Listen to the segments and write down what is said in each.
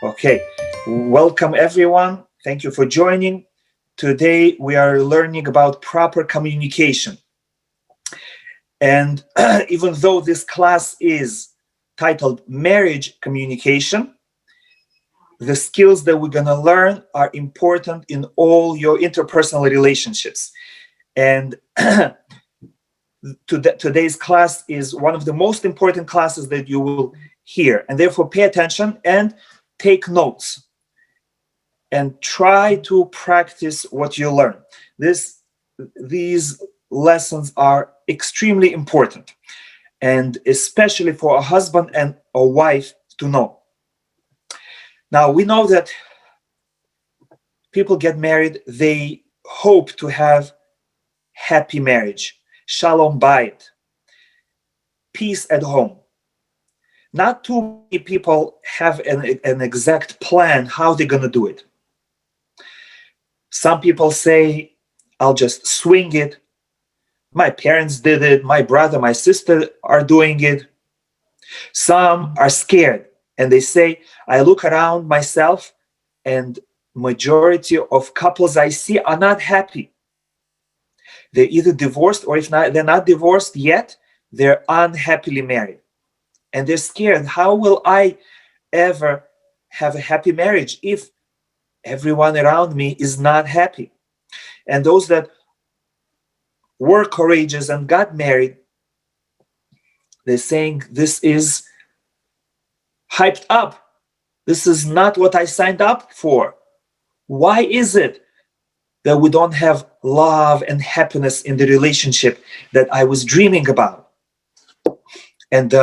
Okay, welcome everyone. Thank you for joining. Today we are learning about proper communication. And even though this class is titled Marriage Communication, the skills that we're going to learn are important in all your interpersonal relationships. And today's class is one of the most important classes that you will hear. And therefore, pay attention and take notes and try to practice what you learn. These lessons are extremely important, and especially for a husband and a wife to know. Now, we know that people get married, they hope to have happy marriage, shalom bayit, peace at home. Not too many people have an exact plan how they're going to do it. Some people say, I'll just swing it. My parents did it. My brother, my sister are doing it. Some are scared and they say, I look around myself and majority of couples I see are not happy. They're either divorced or if not, they're not divorced yet, they're unhappily married. And they're scared. How will I ever have a happy marriage if everyone around me is not happy? And those that were courageous and got married, they're saying, this is hyped up. This is not what I signed up for. Why is it that we don't have love and happiness in the relationship that I was dreaming about? And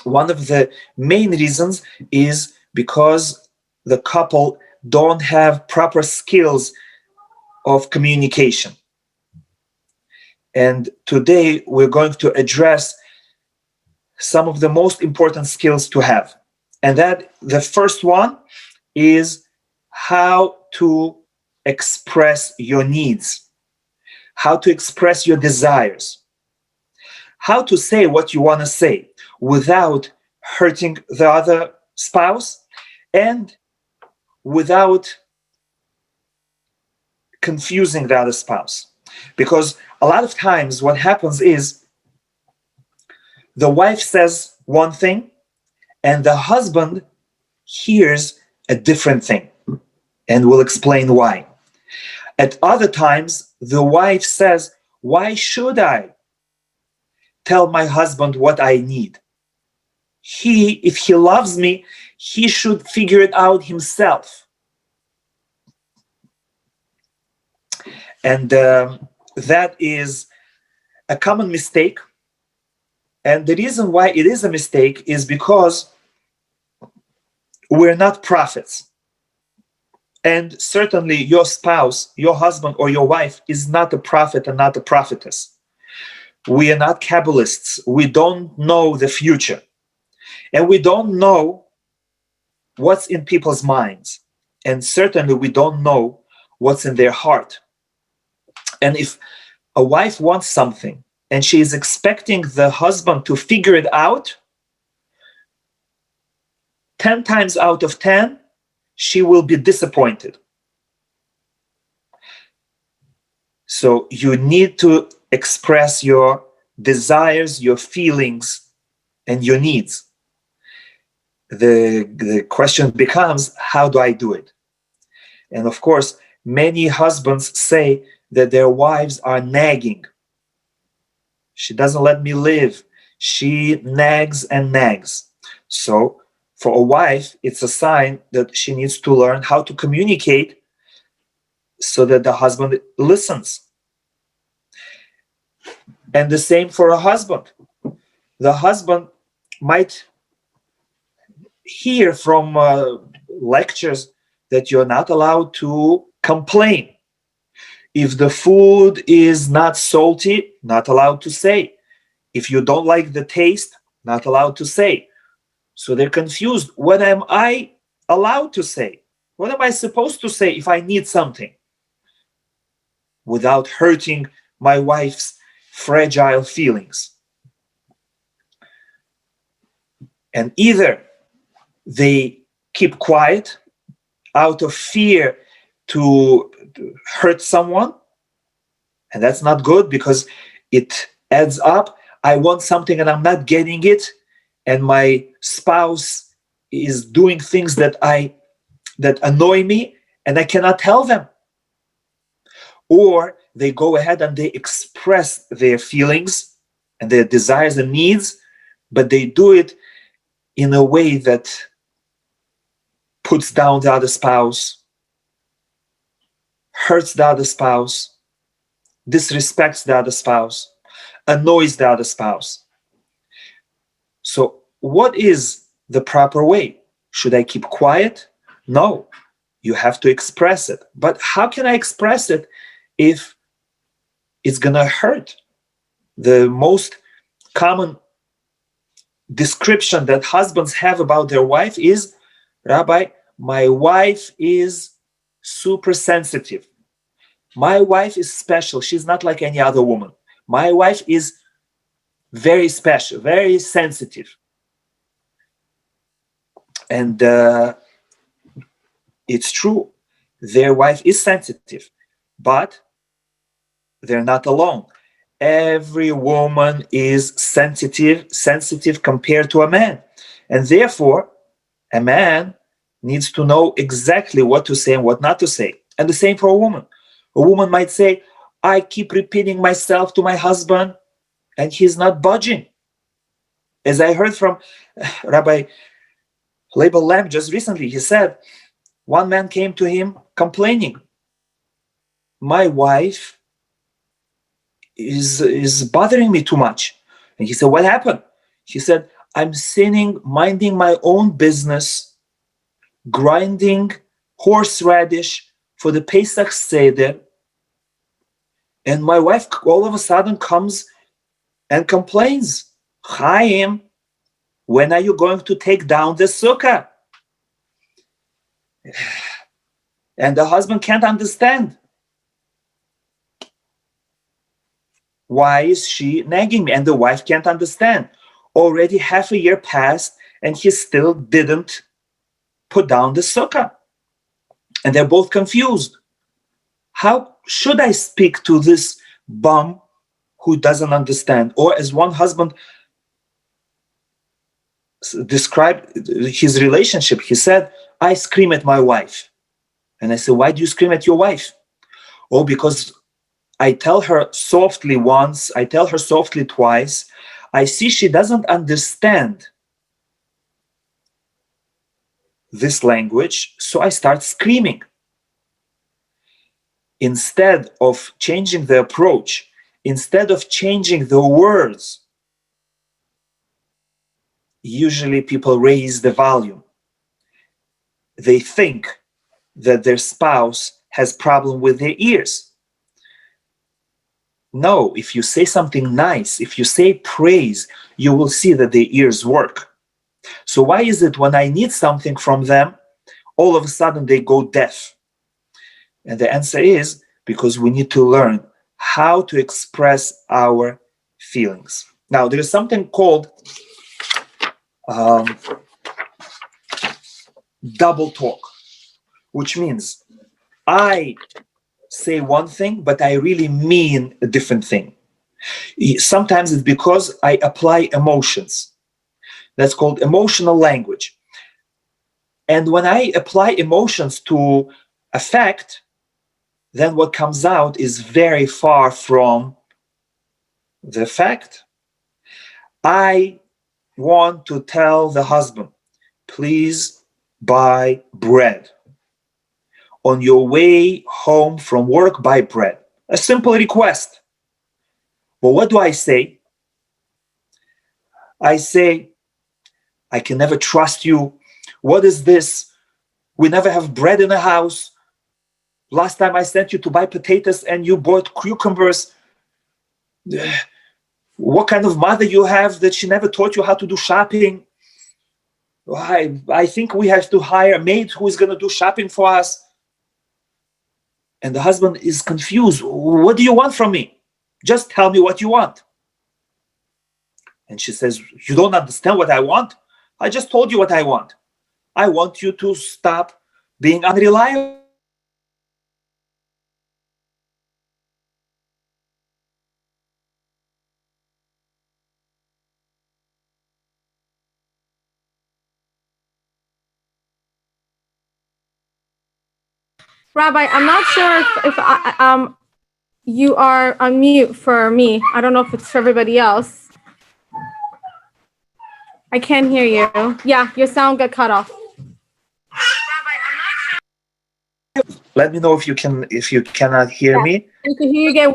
one of the main reasons is because the couple don't have proper skills of communication. And today we're going to address some of the most important skills to have. And that the first one is how to express your needs, how to express your desires, how to say what you want to say without hurting the other spouse and without confusing the other spouse. Because a lot of times what happens is the wife says one thing and the husband hears a different thing, and we'll explain why. At other times, the wife says, why should I tell my husband what I need? If he loves me, he should figure it out himself. And that is a common mistake. And the reason why it is a mistake is because we're not prophets. And certainly your spouse, your husband or your wife is not a prophet and not a prophetess. We are not Kabbalists. We don't know the future. And we don't know what's in people's minds. And certainly we don't know what's in their heart. And if a wife wants something and she is expecting the husband to figure it out, 10 times out of 10, she will be disappointed. So you need to express your desires, your feelings, and your needs. The question becomes, how do I do it? And of course, many husbands say that their wives are nagging. She doesn't let me live. She nags and nags. So for a wife, it's a sign that she needs to learn how to communicate so that the husband listens. And the same for a husband. The husband might hear from lectures that you're not allowed to complain. If the food is not salty, not allowed to say. If you don't like the taste, not allowed to say. So they're confused. What am I allowed to say? What am I supposed to say if I need something? Without hurting my wife's fragile feelings. And either they keep quiet out of fear to hurt someone. And that's not good because it adds up. I want something and I'm not getting it. And my spouse is doing things that annoy me and I cannot tell them. Or they go ahead and they express their feelings and their desires and needs, but they do it in a way that puts down the other spouse, hurts the other spouse, disrespects the other spouse, annoys the other spouse. So what is the proper way? Should I keep quiet? No, you have to express it. But how can I express it if it's gonna hurt? The most common description that husbands have about their wife is, Rabbi, my wife is super sensitive. My wife is special. She's not like any other woman. My wife is very special, very sensitive. And it's true. Their wife is sensitive, but they're not alone. Every woman is sensitive compared to a man. And therefore, a man needs to know exactly what to say and what not to say. And the same for a woman. A woman might say, I keep repeating myself to my husband, and he's not budging. As I heard from Rabbi Label Lamb just recently, he said, one man came to him complaining, my wife is bothering me too much. And he said, what happened? He said, I'm sinning, minding my own business, grinding horseradish for the Pesach Seder, and my wife all of a sudden comes and complains, Chaim, when are you going to take down the sukkah? And the husband can't understand. Why is she nagging me? And the wife can't understand. Already half a year passed and he still didn't put down the sukkah. And they're both confused. How should I speak to this bum who doesn't understand? Or as one husband described his relationship, he said, I scream at my wife. And I said, why do you scream at your wife? Oh, because I tell her softly once, I tell her softly twice. I see she doesn't understand this language, so I start screaming. Instead of changing the approach, instead of changing the words, usually people raise the volume. They think that their spouse has problem with their ears. No, if you say something nice, if you say praise, you will see that their ears work. So why is it when I need something from them, all of a sudden they go deaf? And the answer is because we need to learn how to express our feelings. Now, there is something called double talk, which means I say one thing, but I really mean a different thing. Sometimes it's because I apply emotions. That's called emotional language. And when I apply emotions to a fact, then what comes out is very far from the fact. I want to tell the husband, please buy bread. On your way home from work, buy bread. A simple request. But what do I say? I say, I can never trust you. What is this? We never have bread in the house. Last time I sent you to buy potatoes and you bought cucumbers. What kind of mother you have that she never taught you how to do shopping? I think we have to hire a maid who is going to do shopping for us. And the husband is confused. What do you want from me? Just tell me what you want. And she says, you don't understand what I want? I just told you what I want. I want you to stop being unreliable. Rabbi, I'm not sure if you are on mute for me. I don't know if it's for everybody else. I can't hear you. Yeah, your sound got cut off. Let me know if you cannot hear Yeah, me. I can hear you again.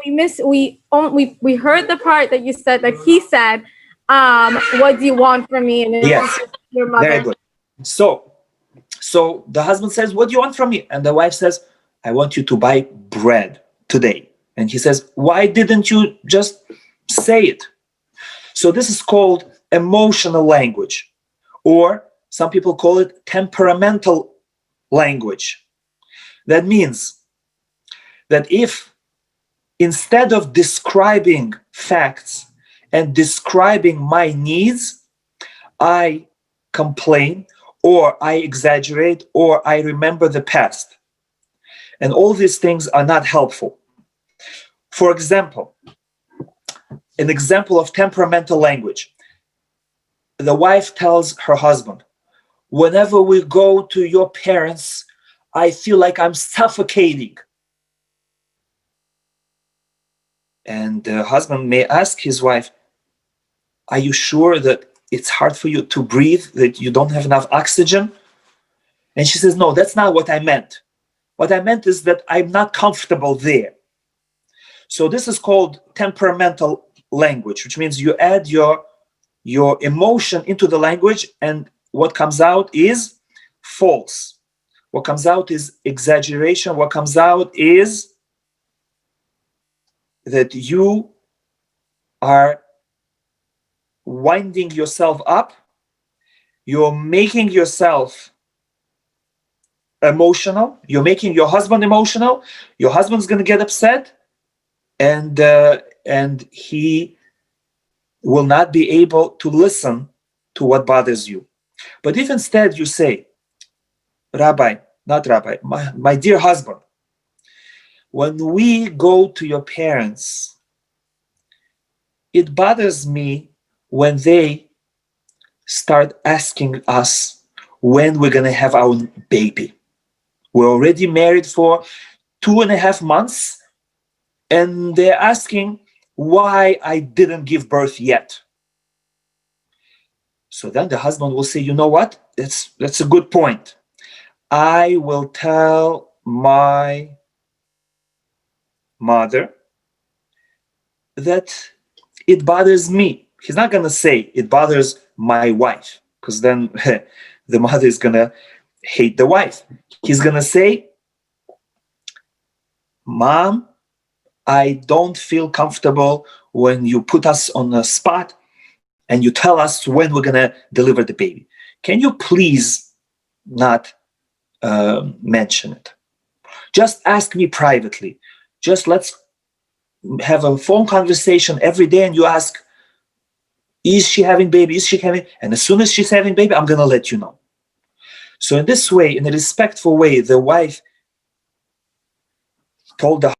We heard the part that you said that he said, "What do you want from me?" And Yes, your very mother. good. So the husband says, "What do you want from me?" And the wife says, "I want you to buy bread today." And he says, "Why didn't you just say it?" So this is called emotional language, or some people call it temperamental language. That means that if instead of describing facts and describing my needs, I complain or I exaggerate or I remember the past. And all these things are not helpful. For example, an example of temperamental language. The wife tells her husband, "Whenever we go to your parents, I feel like I'm suffocating." And the husband may ask his wife, "Are you sure that it's hard for you to breathe, that you don't have enough oxygen?" And she says, "No, that's not what I meant. What I meant is that I'm not comfortable there." So this is called temperamental language, which means you add your emotion into the language, and what comes out is false. What comes out is exaggeration. What comes out is that you are winding yourself up. You're making yourself emotional. You're making your husband emotional. Your husband's going to get upset, and he will not be able to listen to what bothers you. But if instead you say, "Rabbi, not Rabbi, my dear husband, when we go to your parents, it bothers me when they start asking us when we're going to have our baby. We're already married for 2.5 months, and they're asking why I didn't give birth yet." So then the husband will say, "You know what? That's a good point. I will tell my mother that it bothers me." He's not going to say it bothers my wife, because then the mother is going to hate the wife. He's going to say, "Mom, I don't feel comfortable when you put us on a spot and you tell us when we're going to deliver the baby. Can you please not mention it? Just ask me privately. Just let's have a phone conversation every day, and you ask, is she having baby? Is she having?" And as soon as she's having baby, I'm going to let you know. So in this way, in a respectful way, the wife told the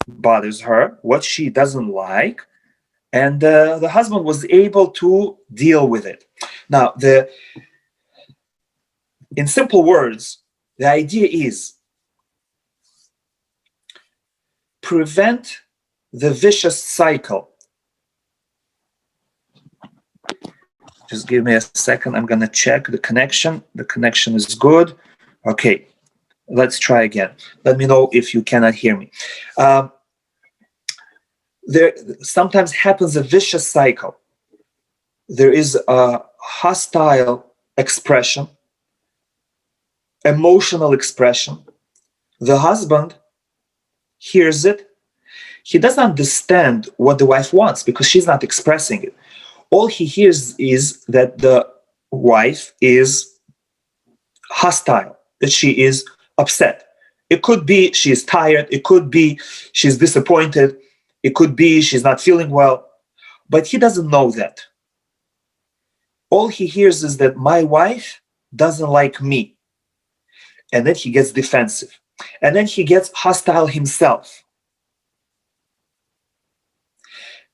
bothers her, what she doesn't like, and the husband was able to deal with it. Now, in simple words, the idea is prevent the vicious cycle. Just give me a second. I'm going to check the connection. The connection is good. Okay, let's try again. Let me know if you cannot hear me. There sometimes happens a vicious cycle. There is a hostile expression, emotional expression. The husband hears it. He doesn't understand what the wife wants because she's not expressing it. All he hears is that the wife is hostile, that she is upset. It could be she's tired. It could be she's disappointed. It could be she's not feeling well. But he doesn't know that. All he hears is that my wife doesn't like me. And then he gets defensive. And then he gets hostile himself.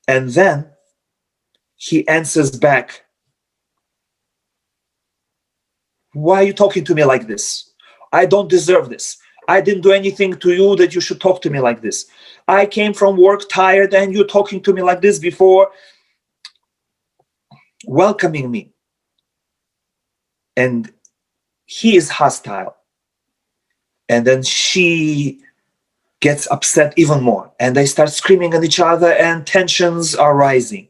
And then he answers back, why are you talking to me like this? I don't deserve this. I didn't do anything to you that you should talk to me like this. I came from work tired and you're talking to me like this before welcoming me. And he is hostile. And then she gets upset even more. And they start screaming at each other and tensions are rising.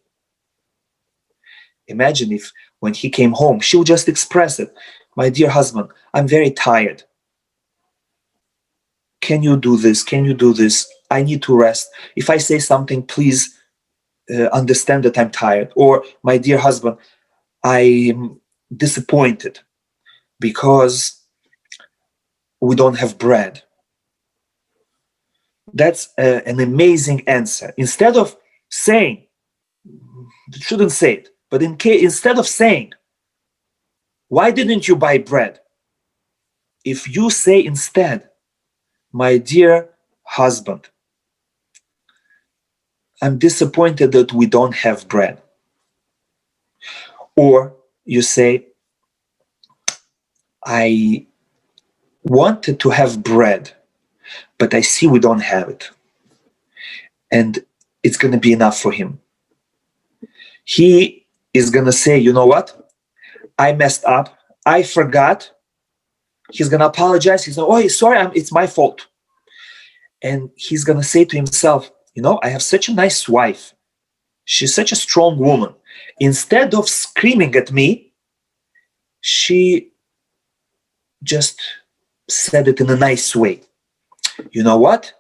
Imagine if when he came home, she would just express it. My dear husband, I'm very tired. Can you do this? Can you do this? I need to rest. If I say something, please understand that I'm tired. Or, my dear husband, I'm disappointed because we don't have bread. That's an amazing answer. Instead of saying, shouldn't say it, but instead of saying, why didn't you buy bread? If you say instead, my dear husband, I'm disappointed that we don't have bread. Or you say, I wanted to have bread, but I see we don't have it. And it's going to be enough for him. He is going to say, you know what? I messed up. I forgot. He's going to apologize. He's going to, oh, sorry, it's my fault. And he's going to say to himself, you know, I have such a nice wife. She's such a strong woman. Instead of screaming at me, she just said it in a nice way. You know what?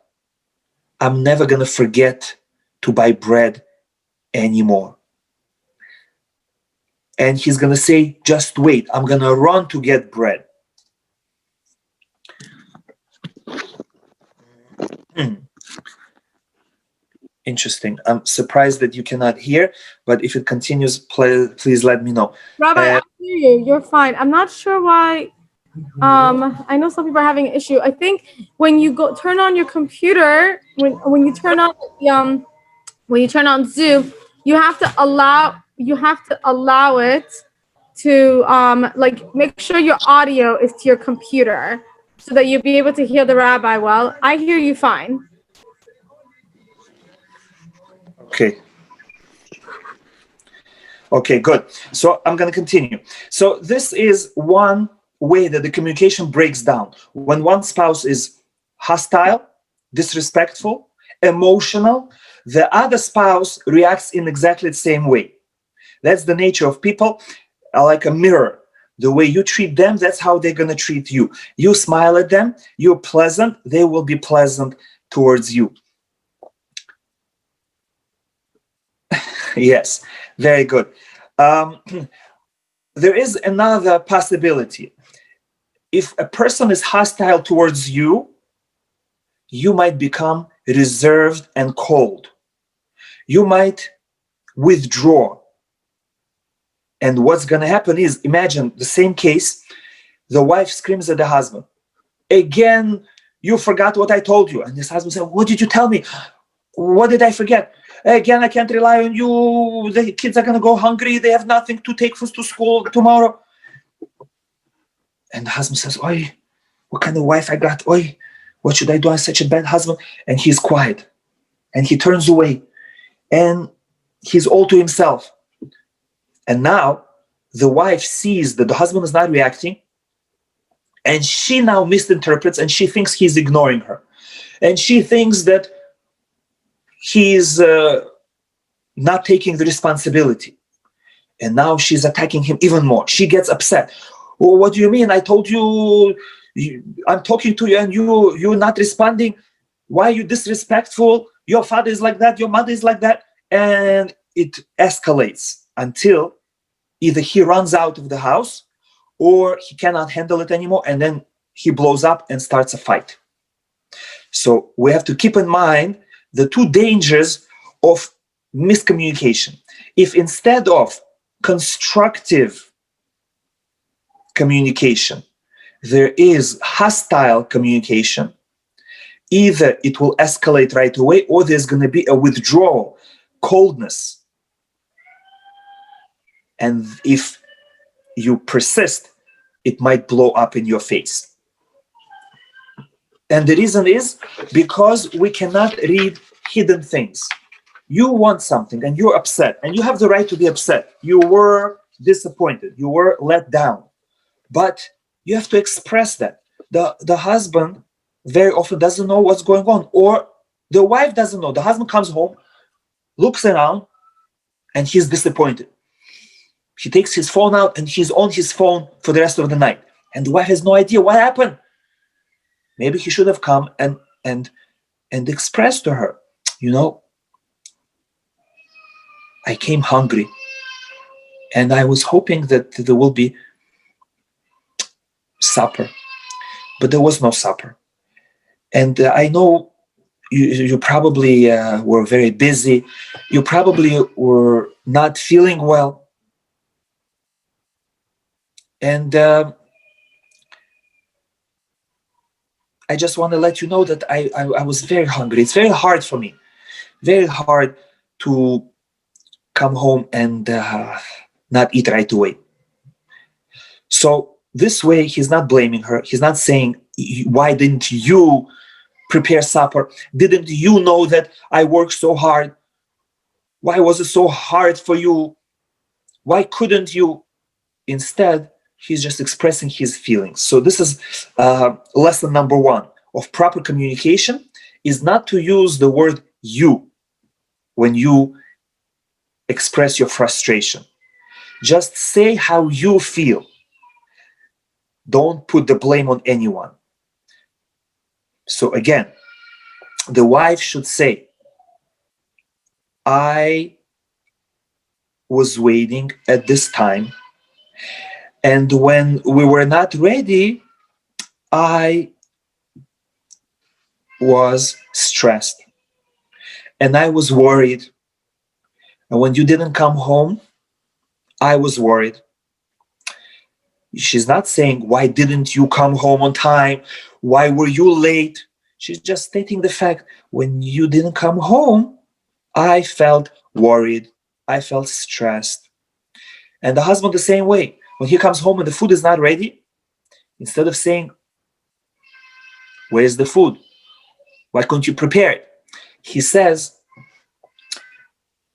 I'm never going to forget to buy bread anymore. And he's going to say, just wait, I'm going to run to get bread. Interesting. I'm surprised that you cannot hear, but if it continues, please let me know. Rabbi, I hear you. You're fine. I'm not sure why. I know some people are having an issue. I think when you go turn on your computer, when you turn on when you turn on Zoom, you have to allow it to like make sure your audio is to your computer so that you'll be able to hear the rabbi well. I hear you fine. Okay, good. So I'm going to continue. So this is one way that the communication breaks down. When one spouse is hostile, disrespectful, emotional, the other spouse reacts in exactly the same way. That's the nature of people, like a mirror. The way you treat them, that's how they're going to treat you. You smile at them, you're pleasant, they will be pleasant towards you. Yes, very good. There is another possibility. If a person is hostile towards you, you might become reserved and cold. You might withdraw. And what's going to happen is, imagine the same case, the wife screams at the husband, again, you forgot what I told you. And his husband said, what did you tell me? What did I forget? Again, I can't rely on you. The kids are going to go hungry. They have nothing to take food to school tomorrow. And the husband says, oi, what kind of wife I got? Oi, what should I do? I'm such a bad husband. And he's quiet. And he turns away. And he's all to himself. And now the wife sees that the husband is not reacting. And she now misinterprets and she thinks he's ignoring her. And she thinks that he's not taking the responsibility. And now she's attacking him even more. She gets upset. Well, what do you mean? I told you, I'm talking to you and you're not responding. Why are you disrespectful? Your father is like that. Your mother is like that. And it escalates until either he runs out of the house or he cannot handle it anymore. And then he blows up and starts a fight. So we have to keep in mind the two dangers of miscommunication. If instead of constructive communication. There is hostile communication. Either it will escalate right away, or there's going to be a withdrawal, coldness. And if you persist, it might blow up in your face. And the reason is because we cannot read hidden things. You want something and you're upset, and you have the right to be upset. You were disappointed, you were let down, but you have to express that. The husband very often doesn't know what's going on, or the wife doesn't know. The husband comes home, looks around, and he's disappointed. He takes his phone out and he's on his phone for the rest of the night, and the wife has no idea what happened. Maybe he should have come and expressed to her, I came hungry, and I was hoping that there will be supper, but there was no supper. And I know you probably were very busy. You probably were not feeling well. And I just want to let you know that I was very hungry. It's very hard for me, very hard to come home and not eat right away. So this way, he's not blaming her. He's not saying, why didn't you prepare supper? Didn't you know that I worked so hard? Why was it so hard for you? Why couldn't you? Instead, he's just expressing his feelings. So this is lesson number 1 of proper communication, is not to use the word you when you express your frustration. Just say how you feel. Don't put the blame on anyone. So again, the wife should say, I was waiting at this time, and when we were not ready, I was stressed and I was worried. And when you didn't come home, I was worried. She's not saying, why didn't you come home on time? Why were you late? She's just stating the fact, when you didn't come home, I felt worried. I felt stressed. And the husband the same way. When he comes home and the food is not ready, instead of saying, where's the food? Why couldn't you prepare it? He says,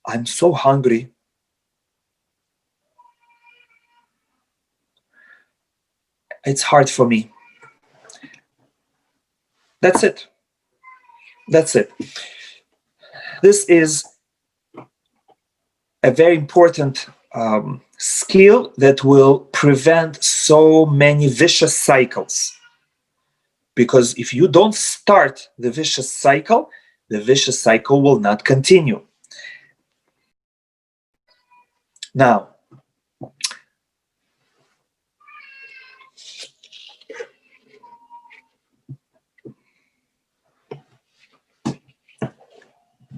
I'm so hungry. It's hard for me. That's it. That's it. This is a very important skill that will prevent so many vicious cycles. Because if you don't start the vicious cycle will not continue. Now,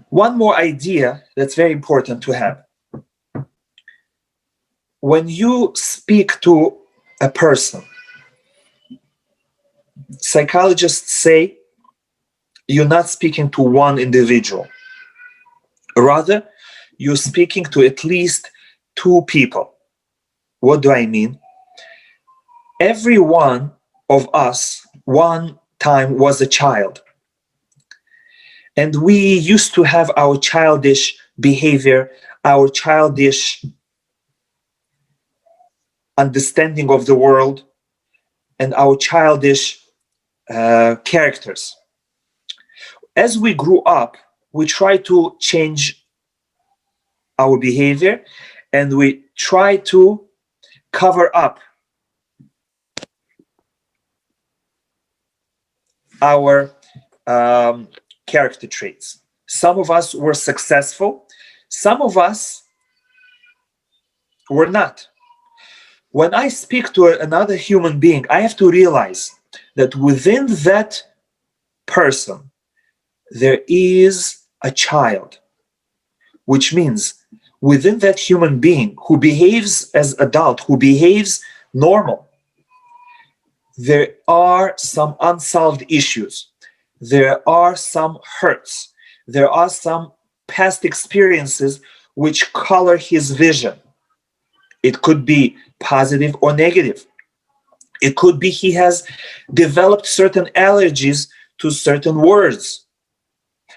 one more idea that's very important to have. When you speak to a person, psychologists say you're not speaking to one individual. Rather, you're speaking to at least 2 people. What do I mean? Every one of us one time was a child. And we used to have our childish behavior, our childish understanding of the world, and our childish characters. As we grew up, we try to change our behavior, and we try to cover up our character traits. Some of us were successful, some of us were not. When I speak to another human being, I have to realize that within that person, there is a child, which means within that human being who behaves as adult, who behaves normal, there are some unsolved issues. There are some hurts. There are some past experiences which color his vision. It could be positive or negative. It could be he has developed certain allergies to certain words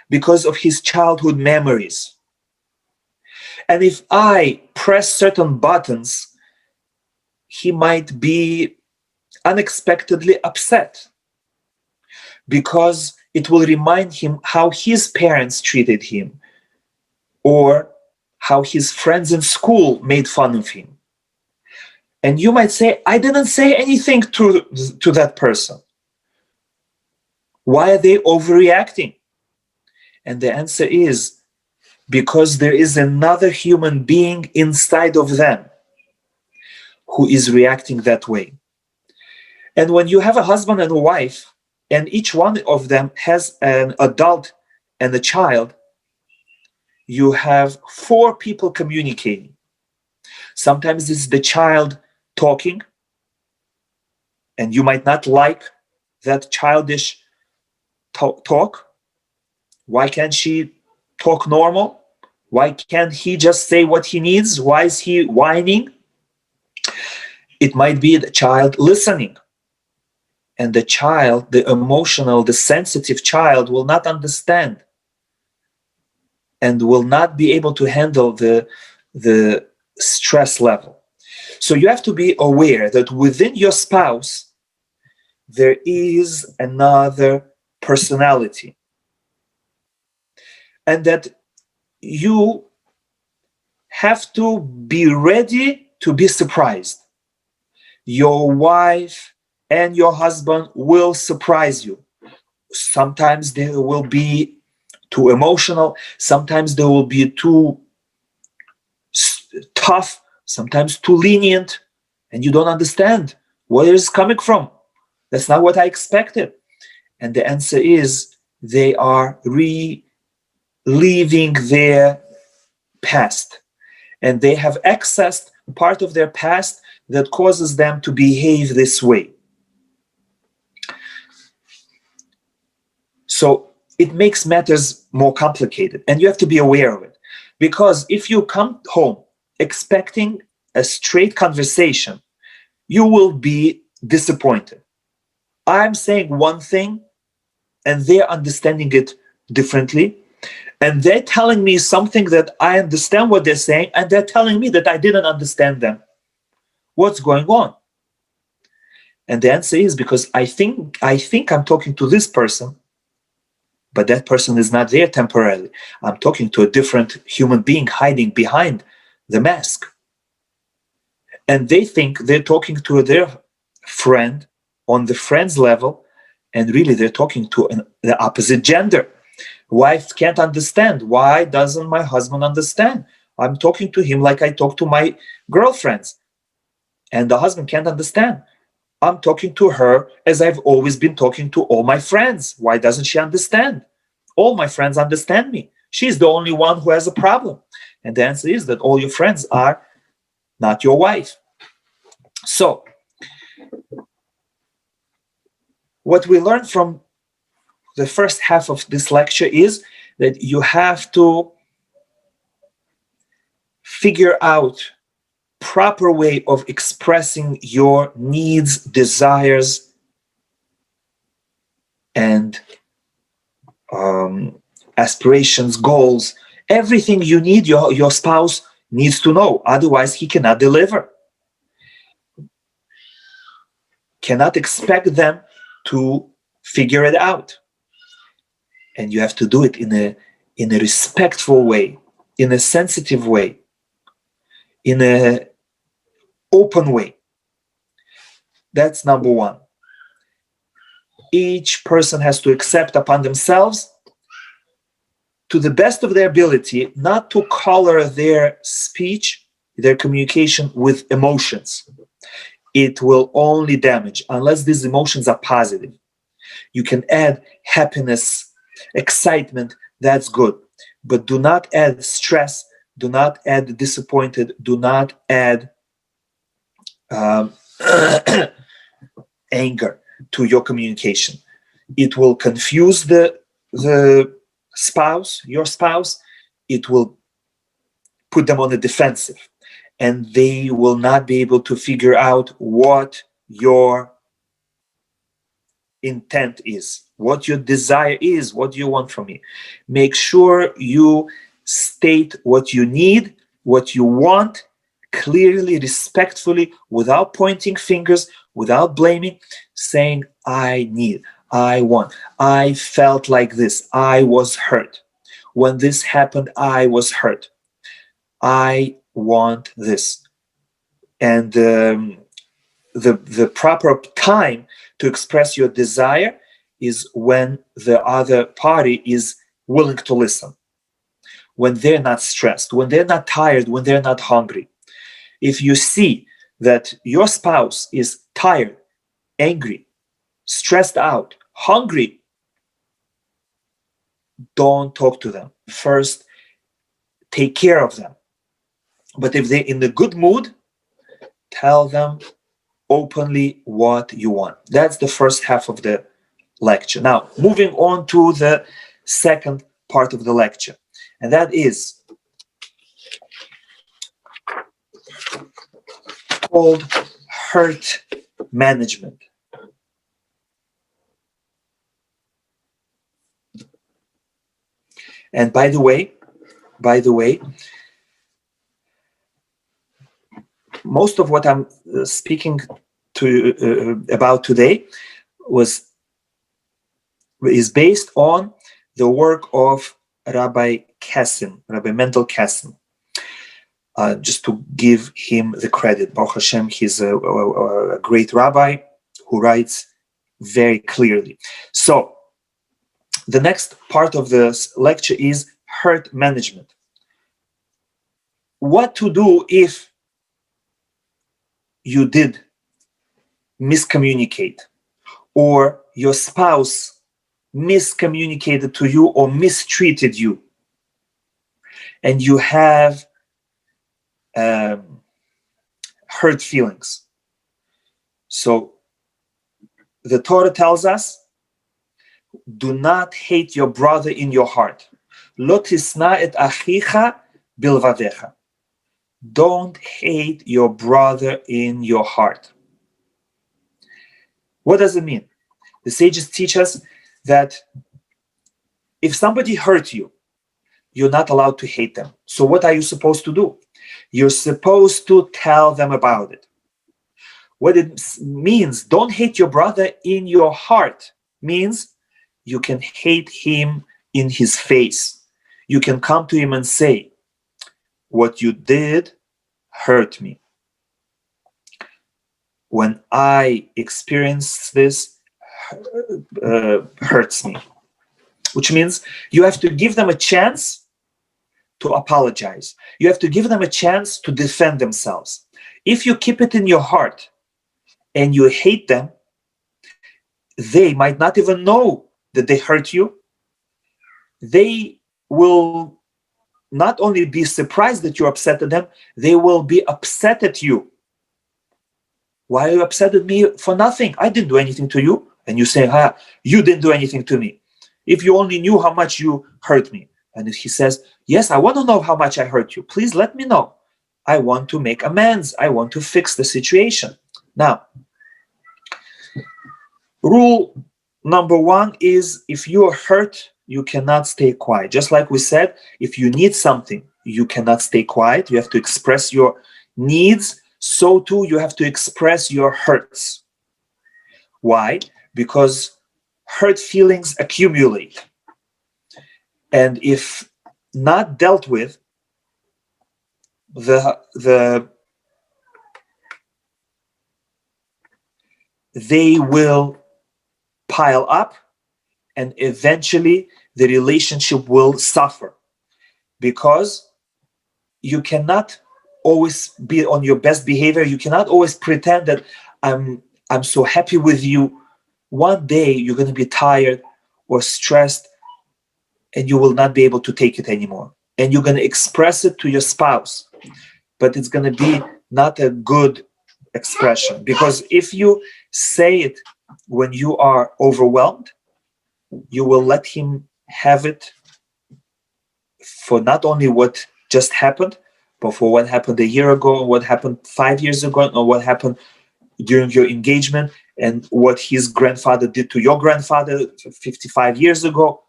because of his childhood memories. And if I press certain buttons, he might be unexpectedly upset because it will remind him how his parents treated him or how his friends in school made fun of him. And you might say, I didn't say anything to that person. Why are they overreacting? And the answer is because there is another human being inside of them who is reacting that way. And when you have a husband and a wife, and each one of them has an adult and a child, you have 4 people communicating. Sometimes it's the child talking, and you might not like that childish talk. Why can't she talk normal? Why can't he just say what he needs? Why is he whining? It might be the child listening. And the child, the emotional, the sensitive child, will not understand and will not be able to handle the stress level. So you have to be aware that within your spouse, there is another personality. And that you have to be ready to be surprised. Your wife and your husband will surprise you. Sometimes they will be too emotional. Sometimes they will be too tough. Sometimes too lenient. And you don't understand where it's coming from. That's not what I expected. And the answer is they are reliving their past. And they have accessed part of their past that causes them to behave this way. So it makes matters more complicated, and you have to be aware of it. Because if you come home expecting a straight conversation, you will be disappointed. I'm saying one thing, and they're understanding it differently. And they're telling me something that I understand what they're saying, and they're telling me that I didn't understand them. What's going on? And the answer is because I think I'm talking to this person, but that person is not there temporarily. I'm talking to a different human being hiding behind the mask. And they think they're talking to their friend on the friend's level, and really they're talking to the opposite gender. Wife can't understand. Why doesn't my husband understand? I'm talking to him like I talk to my girlfriends. And the husband can't understand. I'm talking to her as I've always been talking to all my friends. Why doesn't she understand? All my friends understand me. She's the only one who has a problem. And the answer is that all your friends are not your wife. So, what we learned from the first half of this lecture is that you have to figure out proper way of expressing your needs, desires, and aspirations, goals. Everything you need, your spouse needs to know. Otherwise, he cannot deliver. Cannot expect them to figure it out. And you have to do it in a respectful way, in a sensitive way, in a open way. That's number one. Each person has to accept upon themselves, to the best of their ability, not to color their speech, their communication with emotions. It will only damage, unless these emotions are positive. You can add happiness, excitement, that's good. But do not add stress, do not add disappointed, do not add anger to your communication. It will confuse the spouse, your spouse. It will put them on the defensive, and they will not be able to figure out what your intent is, what your desire is, what you want from me. Make sure you state what you need, what you want, clearly, respectfully, without pointing fingers, without blaming, saying, I need, I want, I felt like this, I was hurt. When this happened, I was hurt. I want this. And the proper time to express your desire is when the other party is willing to listen, when they're not stressed, when they're not tired, when they're not hungry. If you see that your spouse is tired, angry, stressed out, hungry, don't talk to them. First, take care of them. But if they're in a good mood, tell them openly what you want. That's the first half of the lecture. Now, moving on to the second part of the lecture, and that is called hurt management. And by the way, most of what I'm speaking to about today is based on the work of Rabbi Mendel Kassim. Just to give him the credit, Baruch Hashem, he's a great rabbi who writes very clearly. So the next part of this lecture is hurt management. What to do if you did miscommunicate, or your spouse miscommunicated to you or mistreated you, and you have hurt feelings. So the Torah tells us, do not hate your brother in your heart. Lo tisna et achicha bilvadecha. Don't hate your brother in your heart. What does it mean? The sages teach us that if somebody hurt you, you're not allowed to hate them. So what are you supposed to do? You're supposed to tell them about it. What it means, don't hate your brother in your heart, means you can hate him in his face. You can come to him and say, what you did hurt me. When I experience this, hurts me. Which means you have to give them a chance to apologize. You have to give them a chance to defend themselves. If you keep it in your heart and you hate them, they might not even know that they hurt you. They will not only be surprised that you're upset at them, they will be upset at you. Why are you upset at me for nothing? I didn't do anything to you. And you say, you didn't do anything to me. If you only knew how much you hurt me. And he says, yes, I want to know how much I hurt you. Please let me know. I want to make amends. I want to fix the situation. Now, rule number one is, if you are hurt, you cannot stay quiet. Just like we said, if you need something, you cannot stay quiet. You have to express your needs. So too, you have to express your hurts. Why? Because hurt feelings accumulate. And if not dealt with, they will pile up, and eventually the relationship will suffer, because you cannot always be on your best behavior. You cannot always pretend that I'm so happy with you. One day you're going to be tired or stressed, and you will not be able to take it anymore. And you're going to express it to your spouse, but it's going to be not a good expression, because if you say it when you are overwhelmed, you will let him have it for not only what just happened, but for what happened a year ago, what happened 5 years ago, or what happened during your engagement, and what his grandfather did to your grandfather 55 years ago.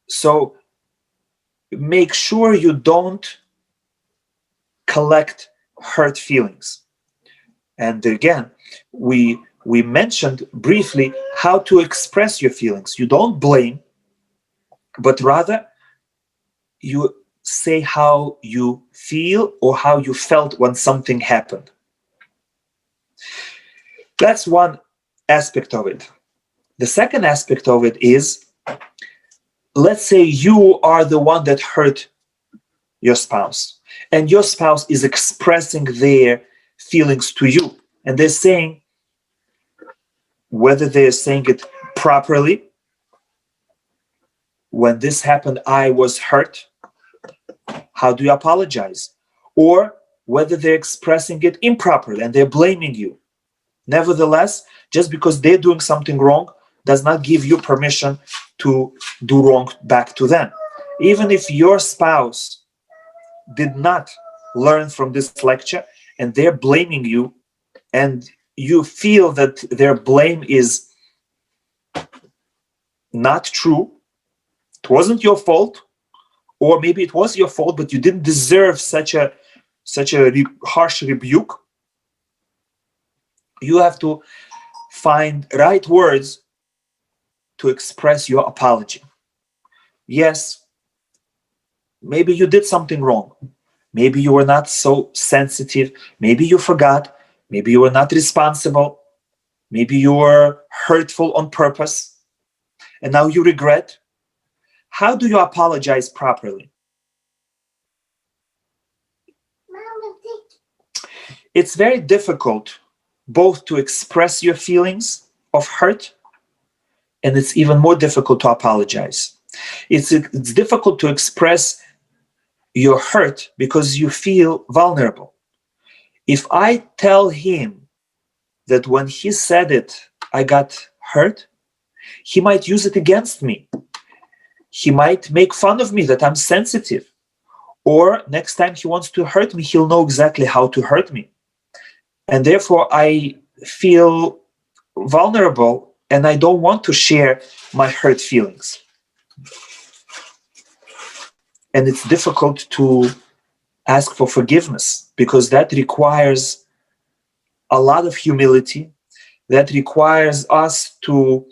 So make sure you don't collect hurt feelings. And again, we mentioned briefly how to express your feelings. You don't blame, but rather you say how you feel or how you felt when something happened. That's one aspect of it. The second aspect of it is, let's say you are the one that hurt your spouse, and your spouse is expressing their feelings to you, and they're saying, whether they're saying it properly, when this happened, I was hurt, how do you apologize? Or whether they're expressing it improperly and they're blaming you. Nevertheless, just because they're doing something wrong does not give you permission to do wrong back to them. Even if your spouse did not learn from this lecture and they're blaming you, and you feel that their blame is not true, it wasn't your fault, or maybe it was your fault, but you didn't deserve such a harsh rebuke, you have to find right words to express your apology. Yes, maybe you did something wrong. Maybe you were not so sensitive. Maybe you forgot. Maybe you were not responsible. Maybe you were hurtful on purpose, and now you regret. How do you apologize properly? It's very difficult both to express your feelings of hurt, and it's even more difficult to apologize. It's difficult to express your hurt because you feel vulnerable. If I tell him that when he said it, I got hurt, he might use it against me. He might make fun of me that I'm sensitive. Or next time he wants to hurt me, he'll know exactly how to hurt me. And therefore, I feel vulnerable and I don't want to share my hurt feelings. And it's difficult to ask for forgiveness because that requires a lot of humility. That requires us to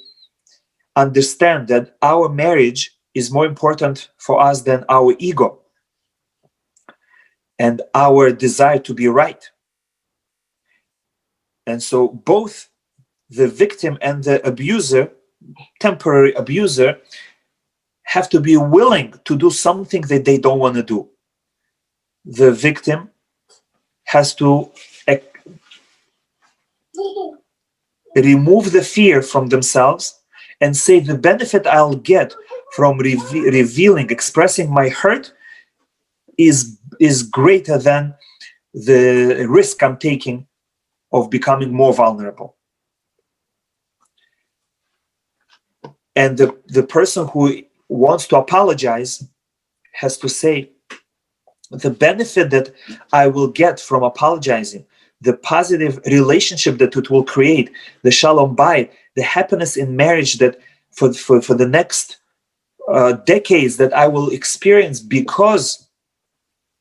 understand that our marriage is more important for us than our ego and our desire to be right. And so both the victim and the abuser, temporary abuser, have to be willing to do something that they don't want to do. The victim has to remove the fear from themselves and say the benefit I'll get from revealing, expressing my hurt is greater than the risk I'm taking of becoming more vulnerable. And the person who wants to apologize has to say, the benefit that I will get from apologizing, the positive relationship that it will create, the shalom bayit, the happiness in marriage that for the next decades that I will experience because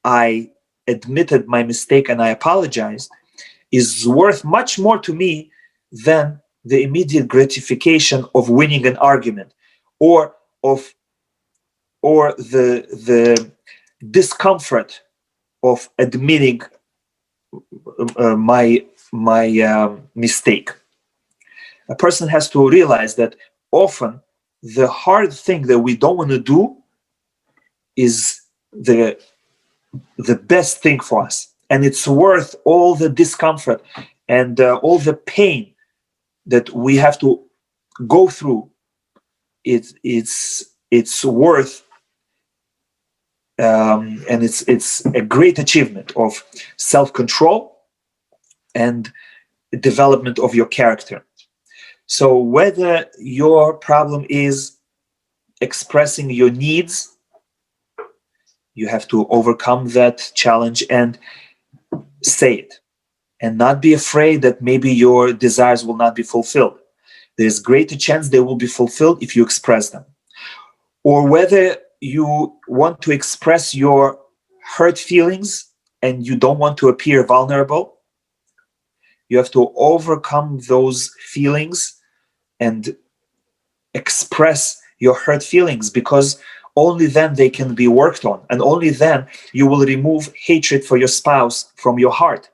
I admitted my mistake and I apologized, is worth much more to me than the immediate gratification of winning an argument or the discomfort of admitting my mistake. A person has to realize that often the hard thing that we don't want to do is the best thing for us, and it's worth all the discomfort and all the pain that we have to go through. It's worth, and it's a great achievement of self-control and development of your character. So whether your problem is expressing your needs, you have to overcome that challenge and say it, and not be afraid that maybe your desires will not be fulfilled. There's greater chance they will be fulfilled if you express them. Or whether you want to express your hurt feelings and you don't want to appear vulnerable, you have to overcome those feelings and express your hurt feelings, because only then they can be worked on, and only then you will remove hatred for your spouse from your heart.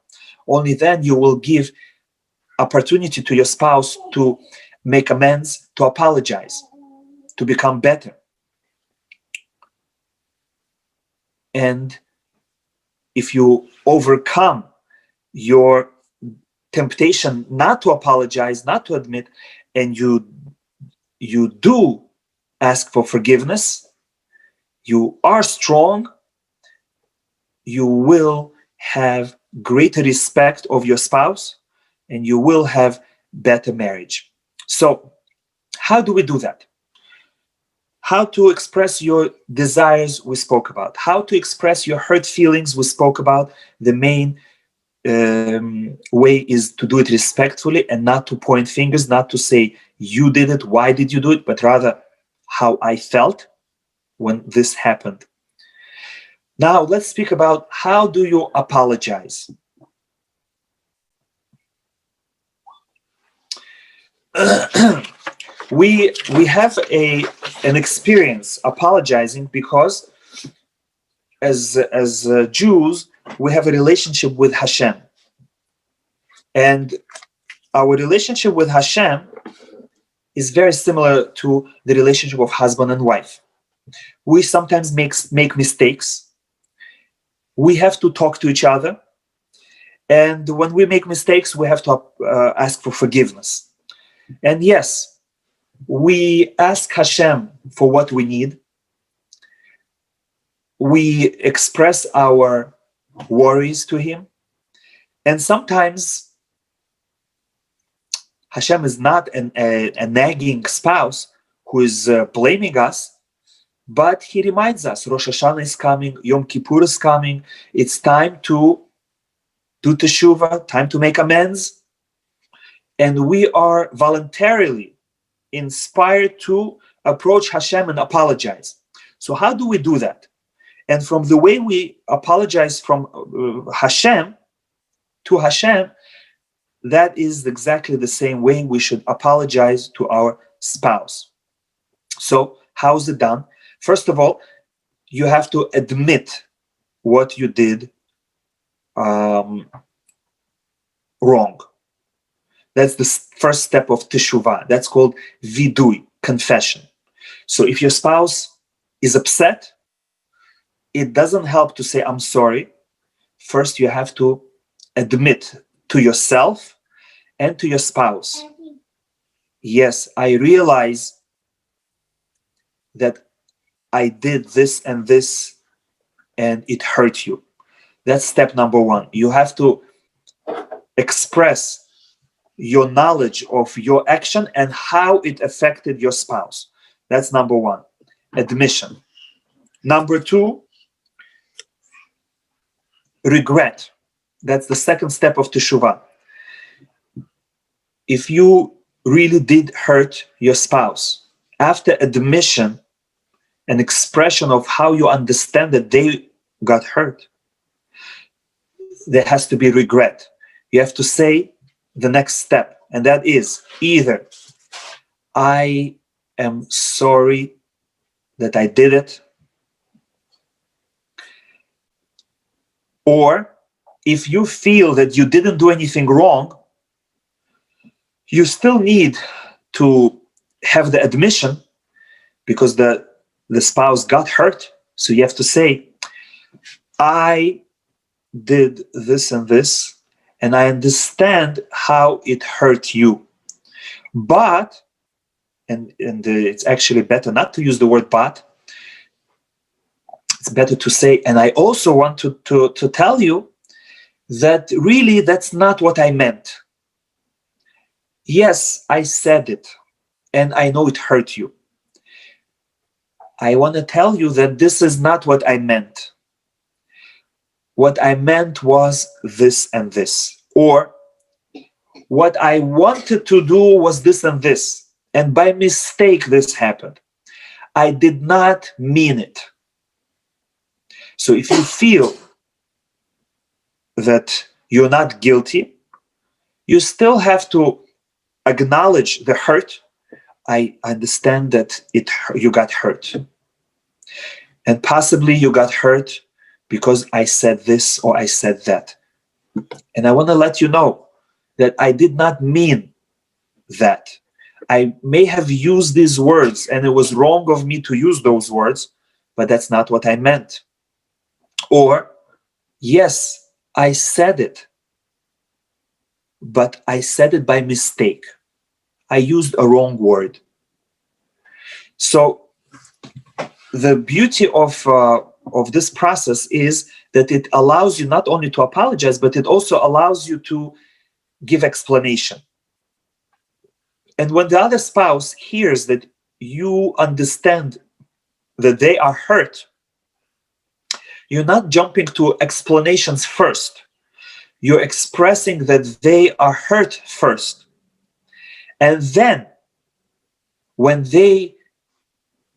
Only then you will give opportunity to your spouse to make amends, to apologize, to become better. And if you overcome your temptation not to apologize, not to admit, and you do ask for forgiveness, you are strong, you will have greater respect of your spouse, and you will have better marriage. So how do we do that? How to express your desires, we spoke about. How to express your hurt feelings, we spoke about. The main way is to do it respectfully and not to point fingers, not to say you did it, why did you do it, but rather how I felt when this happened. Now let's speak about how do you apologize. we have an experience apologizing because as Jews we have a relationship with Hashem, and our relationship with Hashem is very similar to the relationship of husband and wife. We sometimes make mistakes. We have to talk to each other, and when we make mistakes we have to ask for forgiveness. And yes, we ask Hashem for what we need. We express our worries to Him. And sometimes Hashem is not a nagging spouse who is blaming us, but He reminds us, Rosh Hashanah is coming, Yom Kippur is coming, it's time to do teshuvah, time to make amends. And we are voluntarily inspired to approach Hashem and apologize. So how do we do that? And from the way we apologize from Hashem to Hashem, that is exactly the same way we should apologize to our spouse. So how is it done? First of all, you have to admit what you did wrong. That's the first step of teshuvah. That's called vidui, confession. So if your spouse is upset, it doesn't help to say, I'm sorry. First, you have to admit to yourself and to your spouse, yes, I realize that I did this and this and it hurt you. That's step number one. You have to express your knowledge of your action and how it affected your spouse. That's number one, admission. Number two, regret. That's the second step of teshuvah. If you really did hurt your spouse, after admission and expression of how you understand that they got hurt, there has to be regret. You have to say the next step, and that is either I am sorry that I did it, or if you feel that you didn't do anything wrong, you still need to have the admission because the spouse got hurt. So you have to say, I did this and this, and I understand how it hurt you. But, and it's actually better not to use the word but, it's better to say, and I also want to tell you that really that's not what I meant. Yes, I said it, and I know it hurt you. I want to tell you that this is not what I meant. What I meant was this and this. Or what I wanted to do was this and this. And by mistake, this happened. I did not mean it. So if you feel that you're not guilty, you still have to acknowledge the hurt. I understand that you got hurt. And possibly you got hurt because I said this or I said that. And I want to let you know that I did not mean that. I may have used these words and it was wrong of me to use those words, but that's not what I meant. Or, yes, I said it, but I said it by mistake. I used a wrong word. So the beauty of this process is that it allows you not only to apologize, but it also allows you to give explanation. And when the other spouse hears that you understand that they are hurt, you're not jumping to explanations first. You're expressing that they are hurt first. And then, when they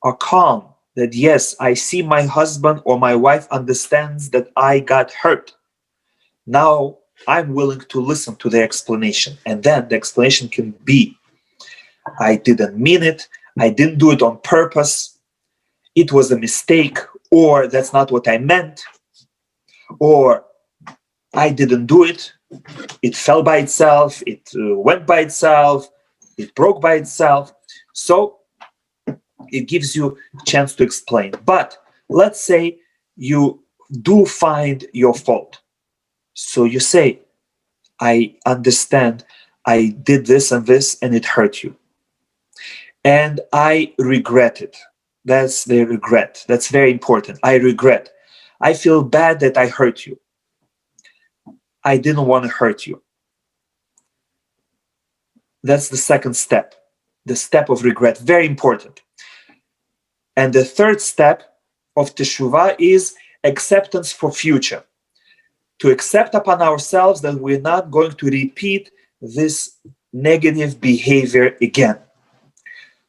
are calm, that yes, I see my husband or my wife understands that I got hurt. Now I'm willing to listen to their explanation. And then the explanation can be, I didn't mean it. I didn't do it on purpose. It was a mistake, or that's not what I meant, or I didn't do it. It fell by itself. It went by itself. It broke by itself. So it gives you a chance to explain. But let's say you do find your fault. So you say, I understand I did this and this and it hurt you. And I regret it. That's the regret. That's very important. I regret. I feel bad that I hurt you. I didn't want to hurt you. That's the second step. The step of regret. Very important. And the third step of teshuvah is acceptance for future. To accept upon ourselves that we're not going to repeat this negative behavior again.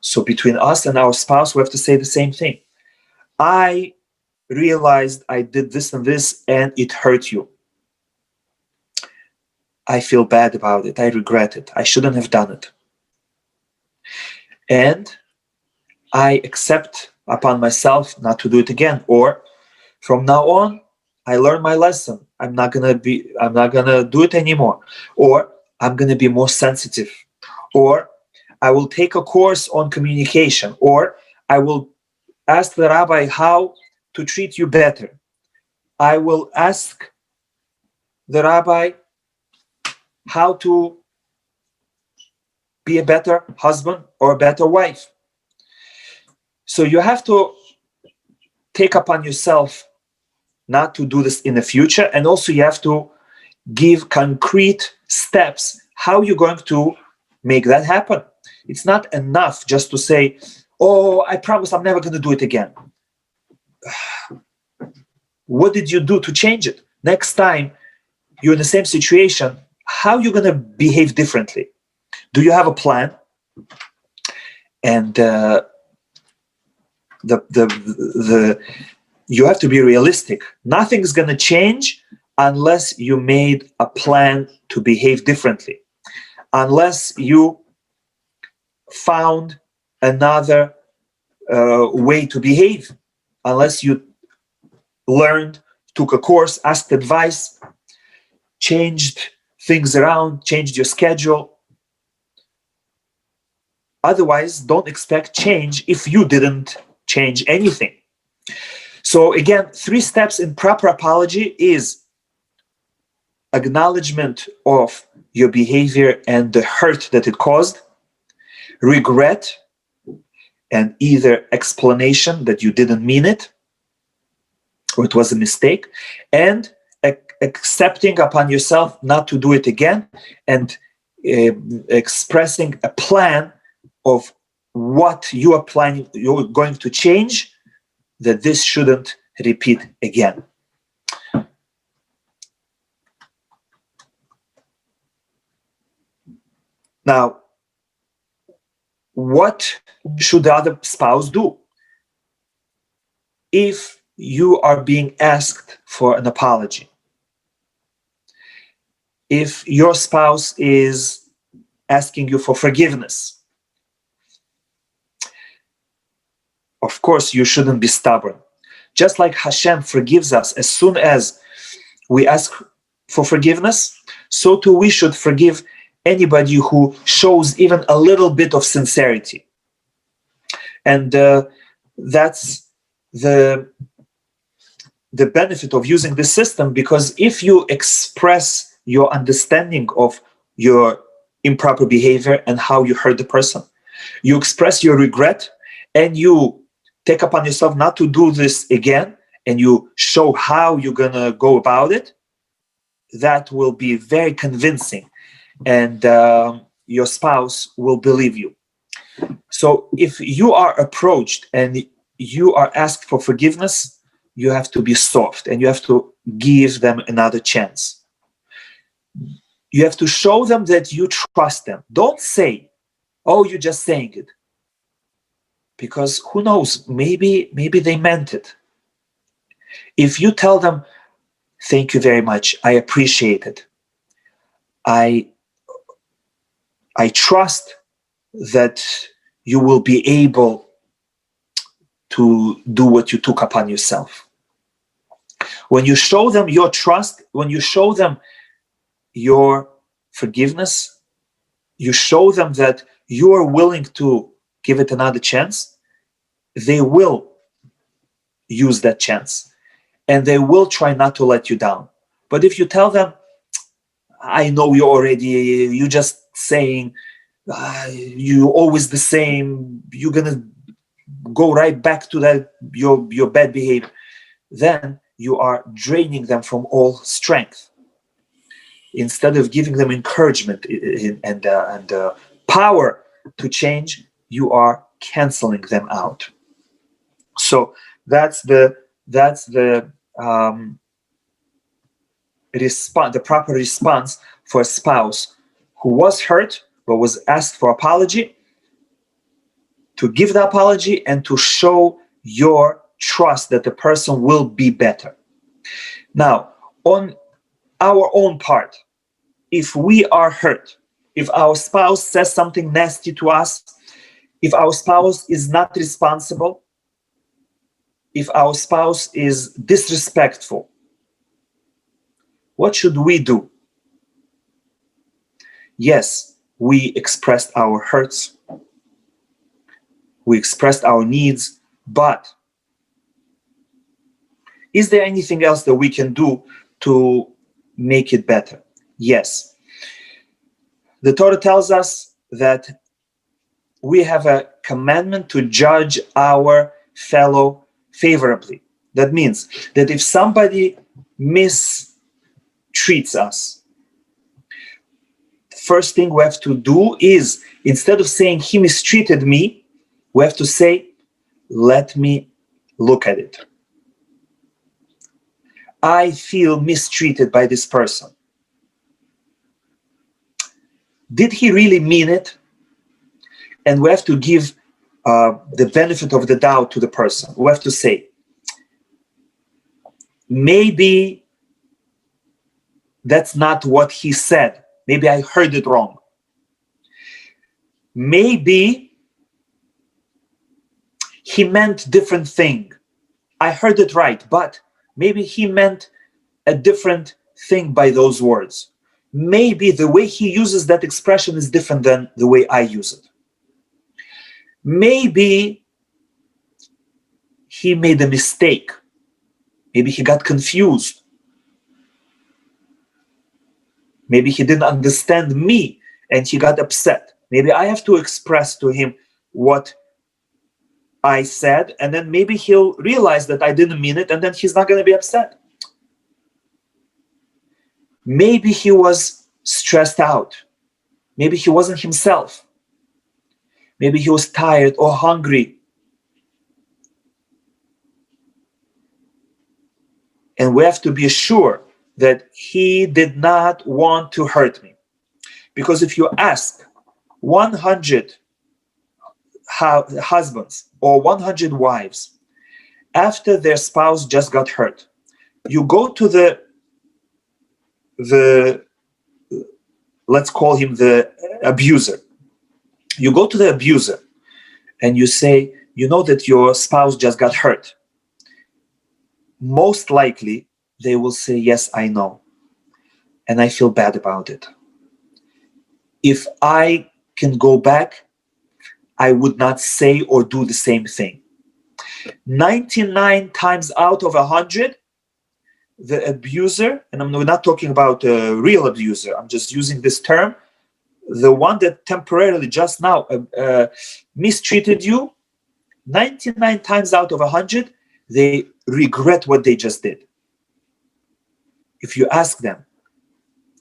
So between us and our spouse, we have to say the same thing. I realized I did this and this and it hurt you. I feel bad about it. I regret it. I shouldn't have done it. And I accept upon myself not to do it again. Or from now on, I learned my lesson. I'm not gonna do it anymore. Or I'm gonna be more sensitive. Or I will take a course on communication. Or I will ask the rabbi how to treat you better. I will ask the rabbi how to be a better husband or a better wife. So you have to take upon yourself not to do this in the future, and also you have to give concrete steps how you're going to make that happen. It's not enough just to say, oh, I promise I'm never going to do it again. What did you do to change it? Next time you're in the same situation, how are you going to behave differently? Do you have a plan? And you have to be realistic. Nothing's going to change unless you made a plan to behave differently, unless you found another way to behave, unless you learned, took a course, asked advice, changed things around, changed your schedule. Otherwise, don't expect change if you didn't change anything. So again, 3 steps in proper apology is acknowledgement of your behavior and the hurt that it caused, regret, and either explanation that you didn't mean it or it was a mistake, and accepting upon yourself not to do it again, and expressing a plan of what you are planning, you're going to change, that this shouldn't repeat again. Now, what should the other spouse do? If you are being asked for an apology, if your spouse is asking you for forgiveness, of course, you shouldn't be stubborn. Just like Hashem forgives us as soon as we ask for forgiveness, so too we should forgive anybody who shows even a little bit of sincerity. And that's the benefit of using this system, because if you express your understanding of your improper behavior and how you hurt the person, you express your regret, and you take upon yourself not to do this again, and you show how you're gonna go about it, that will be very convincing, and your spouse will believe you. So if you are approached and you are asked for forgiveness, you have to be soft and you have to give them another chance. You have to show them that you trust them. Don't say, oh, you're just saying it. Because who knows, maybe they meant it. If you tell them, thank you very much, I appreciate it, I trust that you will be able to do what you took upon yourself. When you show them your trust, when you show them your forgiveness, you show them that you are willing to give it another chance, they will use that chance and they will try not to let you down. But if you tell them, I know you're just saying, you're always the same, you're gonna go right back to that your bad behavior, then you are draining them from all strength. Instead of giving them encouragement and power to change, you are canceling them out. So that's the response, the proper response for a spouse who was hurt but was asked for apology, to give the apology and to show your trust that the person will be better. Now, on our own part, if we are hurt, if our spouse says something nasty to us, if our spouse is not responsible, if our spouse is disrespectful, what should we do? Yes, we expressed our hurts, we expressed our needs, but is there anything else that we can do to make it better? Yes. The Torah tells us that we have a commandment to judge our fellow favorably. That means that if somebody mistreats us, first thing we have to do is, instead of saying he mistreated me, we have to say, let me look at it. I feel mistreated by this person. Did he really mean it? And we have to give the benefit of the doubt to the person. We have to say, maybe that's not what he said. Maybe I heard it wrong. Maybe he meant different thing. I heard it right, but maybe he meant a different thing by those words. Maybe the way he uses that expression is different than the way I use it. Maybe he made a mistake. Maybe he got confused. Maybe he didn't understand me and he got upset. Maybe I have to express to him what I said, and then maybe he'll realize that I didn't mean it, and then he's not going to be upset. Maybe he was stressed out. Maybe he wasn't himself. Maybe he was tired or hungry. And we have to be sure that he did not want to hurt me. Because if you ask 100 husbands or 100 wives after their spouse just got hurt, you go to the let's call him the abuser. You go to the abuser and you say, you know that your spouse just got hurt. Most likely they will say, yes, I know. And I feel bad about it. If I can go back, I would not say or do the same thing. 99 times out of 100, the abuser, and we're not talking about a real abuser, I'm just using this term, the one that temporarily just now mistreated you, 99 times out of 100, they regret what they just did. If you ask them,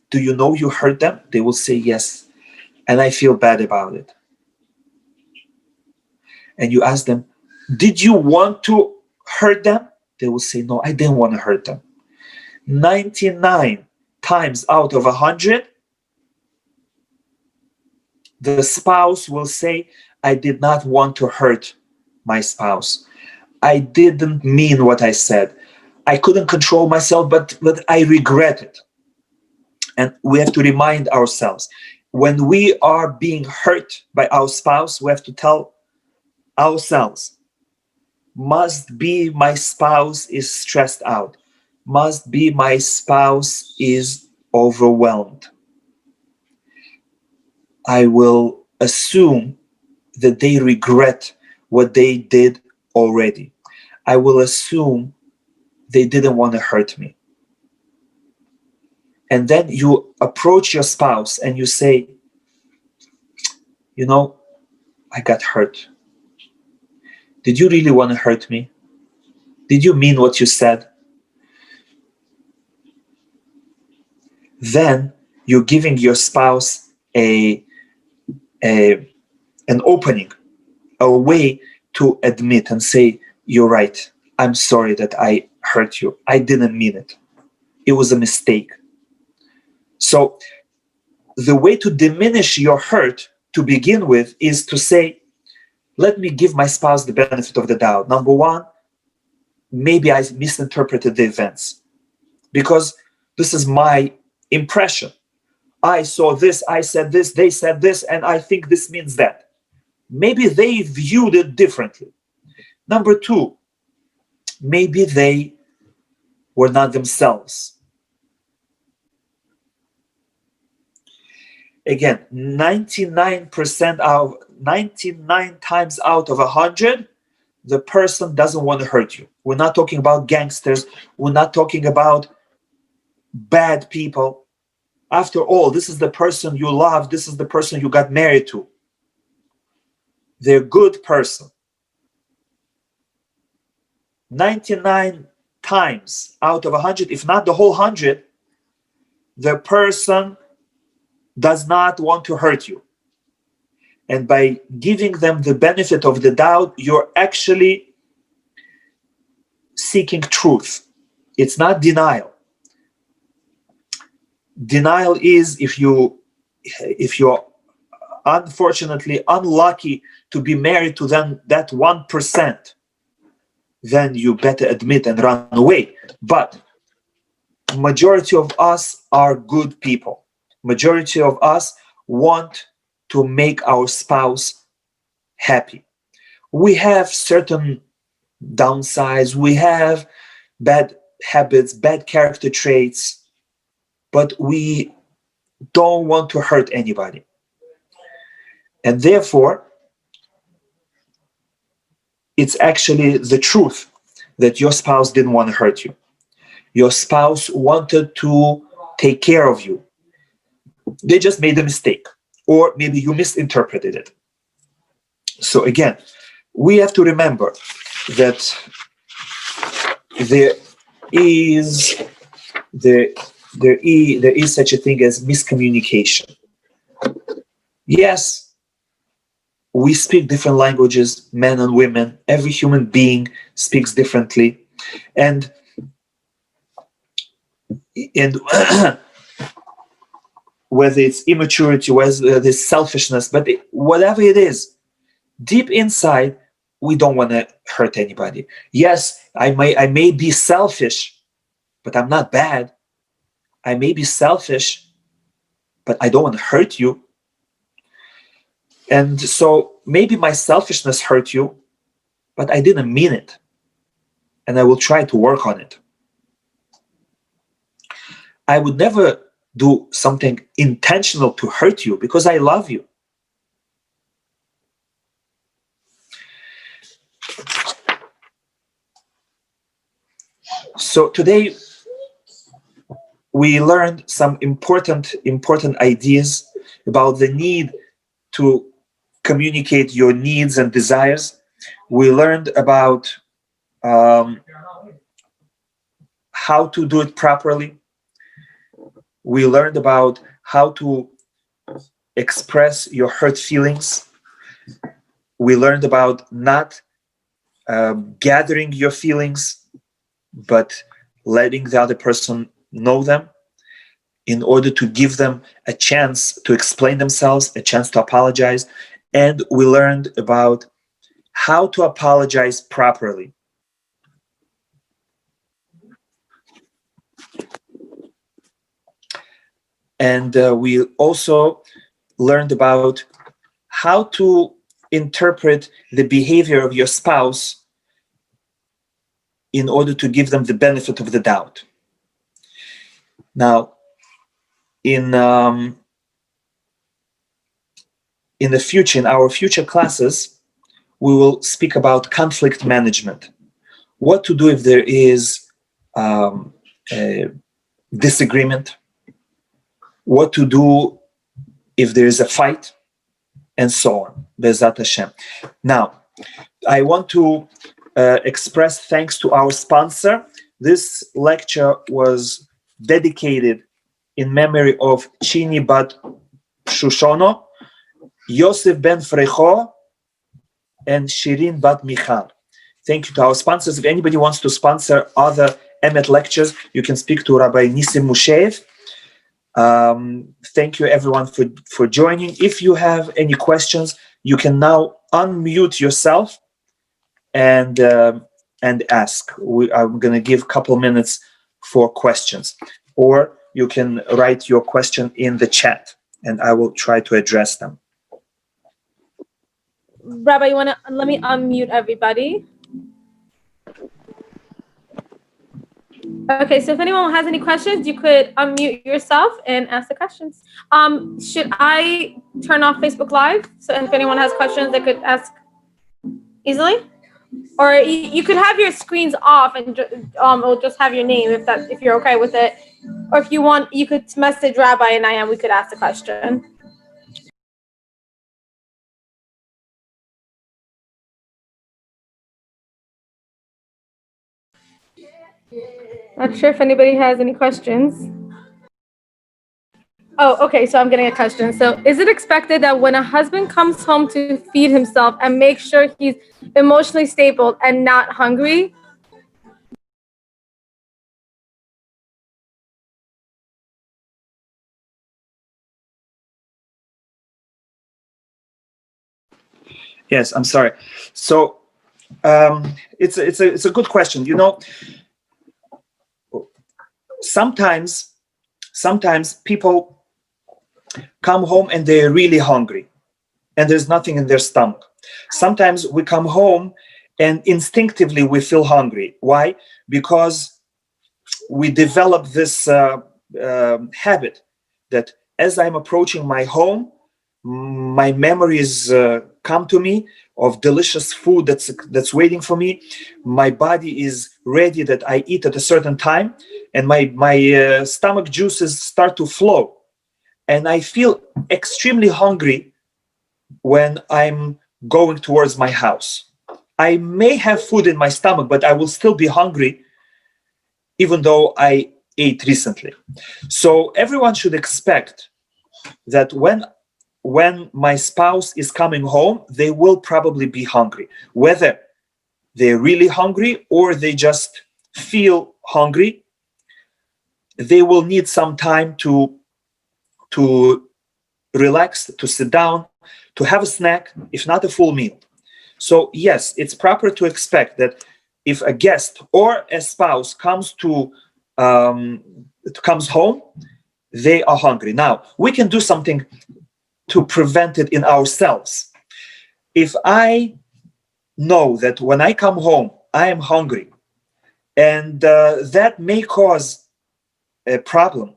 do you know you hurt them? They will say yes, and I feel bad about it. And you ask them, did you want to hurt them? They will say, no, I didn't want to hurt them. 99 times out of 100, the spouse will say, I did not want to hurt my spouse. I didn't mean what I said. I couldn't control myself, but I regret it. And we have to remind ourselves, when we are being hurt by our spouse, we have to tell ourselves, must be my spouse is stressed out. Must be my spouse is overwhelmed. I will assume that they regret what they did already. I will assume they didn't want to hurt me. And then you approach your spouse and you say, you know, I got hurt. Did you really want to hurt me? Did you mean what you said? Then you're giving your spouse an opening, a way to admit and say, you're right. I'm sorry that I hurt you. I didn't mean it. It was a mistake. So the way to diminish your hurt to begin with is to say, let me give my spouse the benefit of the doubt. Number one, maybe I misinterpreted the events because this is my impression. I saw this, I said this, they said this, and I think this means that. Maybe they viewed it differently. Number two, maybe they were not themselves. Again, 99 times out of 100, the person doesn't want to hurt you. We're not talking about gangsters. We're not talking about bad people. After all, this is the person you love. This is the person you got married to. They're a good person. 99 times out of 100, if not the whole 100, the person does not want to hurt you. And by giving them the benefit of the doubt, you're actually seeking truth. It's not denial. Denial is if you're unfortunately unlucky to be married to them, that 1%, then you better admit and run away. But majority of us are good people. Majority of us want to make our spouse happy. We have certain downsides. We have bad habits, bad character traits, but we don't want to hurt anybody. And therefore, it's actually the truth that your spouse didn't want to hurt you. Your spouse wanted to take care of you. They just made a mistake, or maybe you misinterpreted it. So again, we have to remember that there there is such a thing as miscommunication. Yes, we speak different languages, men and women. Every human being speaks differently, and whether it's immaturity, whether it's selfishness, but whatever it is, deep inside, we don't want to hurt anybody. Yes, I may be selfish, but I'm not bad. I may be selfish, but I don't want to hurt you. And so maybe my selfishness hurt you, but I didn't mean it. And I will try to work on it. I would never do something intentional to hurt you because I love you. So today we learned some important ideas about the need to communicate your needs and desires. We learned about how to do it properly. We learned about how to express your hurt feelings. We learned about not gathering your feelings, but letting the other person know them in order to give them a chance to explain themselves, a chance to apologize. And we learned about how to apologize properly. And we also learned about how to interpret the behavior of your spouse in order to give them the benefit of the doubt. Now, in the future, in our future classes, we will speak about conflict management. What to do if there is a disagreement, what to do if there is a fight, and so on. Be'ezrat Hashem. Now, I want to express thanks to our sponsor. This lecture was dedicated in memory of Chini Bat Shushono, Yosef Ben Frecho, and Shirin Bat Michal. Thank you to our sponsors. If anybody wants to sponsor other Emet lectures, you can speak to Rabbi Nissim Mushev. Thank you everyone for joining. If you have any questions, you can now unmute yourself and ask. I'm going to give a couple minutes for questions, or you can write your question in the chat and I will try to address them. Rabbi, you want to let me unmute everybody? Okay, so if anyone has any questions, you could unmute yourself and ask the questions. Should I turn off Facebook Live? So if anyone has questions, they could ask easily? Or you could have your screens off and it'll just have your name if you're okay with it. Or if you want, you could message Rabbi and we could ask the question. Not sure if anybody has any questions. Oh, okay, so I'm getting a question. So is it expected that when a husband comes home to feed himself and make sure he's emotionally stable and not hungry? Yes, I'm sorry. So it's a good question. You know, sometimes people come home and they're really hungry and there's nothing in their stomach. Sometimes we come home and instinctively we feel hungry. Why? Because we develop this habit that as I'm approaching my home, my memories come to me of delicious food that's waiting for me. My body is ready that I eat at a certain time, and my stomach juices start to flow. And I feel extremely hungry when I'm going towards my house. I may have food in my stomach, but I will still be hungry, even though I ate recently. So everyone should expect that when my spouse is coming home, they will probably be hungry, whether they're really hungry or they just feel hungry. They will need some time to relax, to sit down, to have a snack, if not a full meal. So yes, it's proper to expect that if a guest or a spouse comes home, they are hungry. Now we can do something to prevent it in ourselves. If I know that when I come home I am hungry, and that may cause a problem,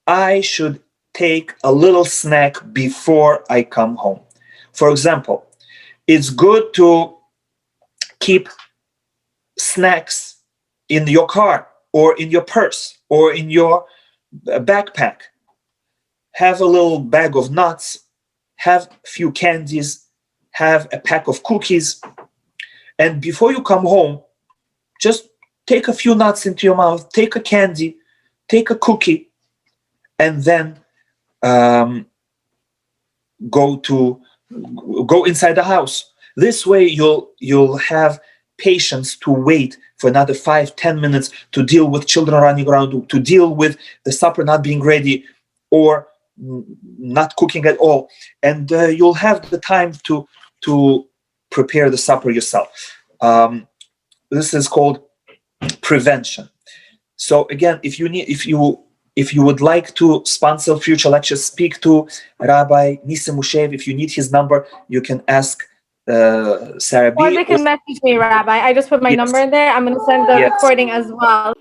I should take a little snack before I come home. For example, it's good to keep snacks in your car or in your purse or in your backpack. Have a little bag of nuts, have a few candies, have a pack of cookies, and before you come home, just take a few nuts into your mouth, take a candy, take a cookie, and then go inside the house. This way you'll have patience to wait for another 5-10 minutes to deal with children running around, to deal with the supper not being ready or not cooking at all, and you'll have the time to prepare the supper yourself. This is called prevention. So again, if you would like to sponsor future lectures, speak to Rabbi Nisim Mushev. If you need his number, you can ask Sarah B. Or they can message me, Rabbi. I just put my Yes. number in there. I'm going to send the Yes. recording as well.